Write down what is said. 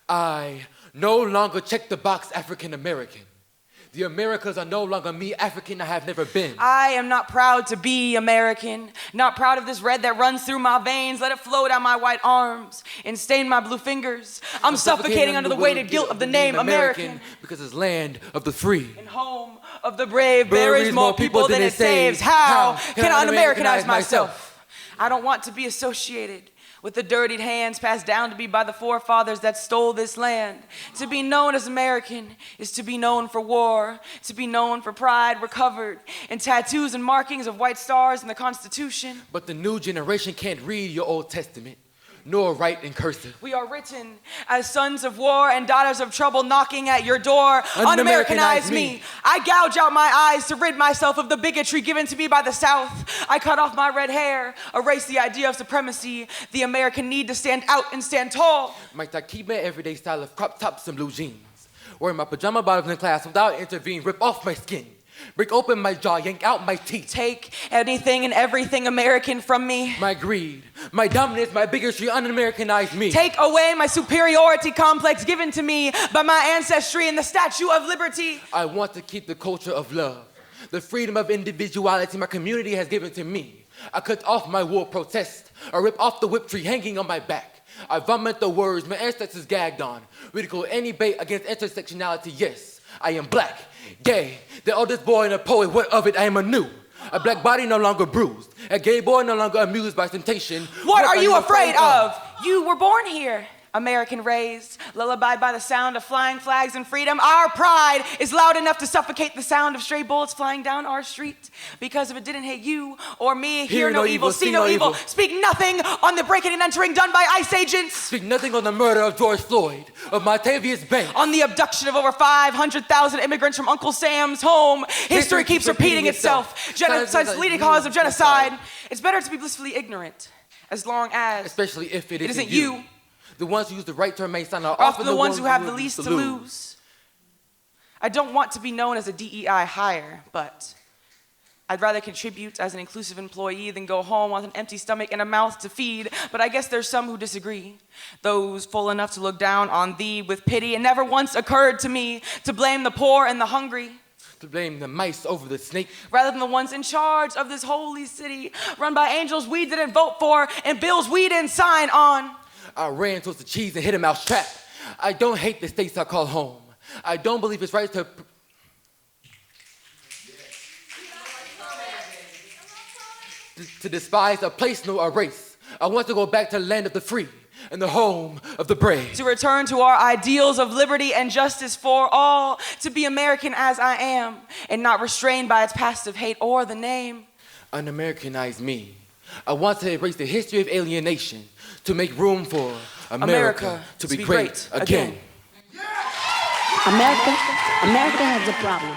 I no longer check the box African American. The Americas are no longer me, African I have never been. I am not proud to be American, not proud of this red that runs through my veins. Let it flow down my white arms and stain my blue fingers. I'm suffocating under the weighted guilt of the name American. Because it's land of the free. And home of the brave buries more people than it saves. How can I un-Americanize myself? I don't want to be associated with the dirtied hands passed down to me by the forefathers that stole this land. To be known as American is to be known for war, to be known for pride recovered in tattoos and markings of white stars in the Constitution. But the new generation can't read your Old Testament, nor write in cursive. We are written as sons of war and daughters of trouble knocking at your door. Un-Americanize me. I gouge out my eyes to rid myself of the bigotry given to me by the South. I cut off my red hair, erase the idea of supremacy, the American need to stand out and stand tall. Might I keep my everyday style of crop tops and blue jeans? Wear my pajama bottoms in class without intervening, rip off my skin. Break open my jaw, yank out my teeth. Take anything and everything American from me. My greed, my dominance, my bigotry, un-Americanize me. Take away my superiority complex given to me by my ancestry and the Statue of Liberty. I want to keep the culture of love, the freedom of individuality my community has given to me. I cut off my war protest, or rip off the whip tree hanging on my back. I vomit the words my ancestors gagged on, ridicule any bait against intersectionality. Yes, I am black, gay, the oldest boy and a poet. What of it? I am anew. A black body no longer bruised, a gay boy no longer amused by temptation. What are you afraid of? You were born here, American raised, lullabied by the sound of flying flags and freedom. Our pride is loud enough to suffocate the sound of stray bullets flying down our street. Because if it didn't hit you or me, hear no evil, see no evil. Speak nothing on the breaking and entering done by ICE agents. Speak nothing on the murder of George Floyd, of Montavious Banks. On the abduction of over 500,000 immigrants from Uncle Sam's home. History keeps repeating itself. Genocide's the leading cause of genocide. It's better to be blissfully ignorant, as long as, especially if it isn't you. The ones who use the right to remain silent are often the ones who have the least to lose. I don't want to be known as a DEI hire, but I'd rather contribute as an inclusive employee than go home with an empty stomach and a mouth to feed. But I guess there's some who disagree. Those full enough to look down on thee with pity. It never once occurred to me to blame the poor and the hungry. To blame the mice over the snake. Rather than the ones in charge of this holy city, run by angels we didn't vote for and bills we didn't sign on. I ran towards the cheese and hit a mouse trap. I don't hate the states I call home. I don't believe it's right to despise a place nor a race. I want to go back to the land of the free and the home of the brave. To return to our ideals of liberty and justice for all. To be American as I am and not restrained by its passive hate or the name. Un-Americanize me. I want to erase the history of alienation to make room for America to be great again. America has a problem.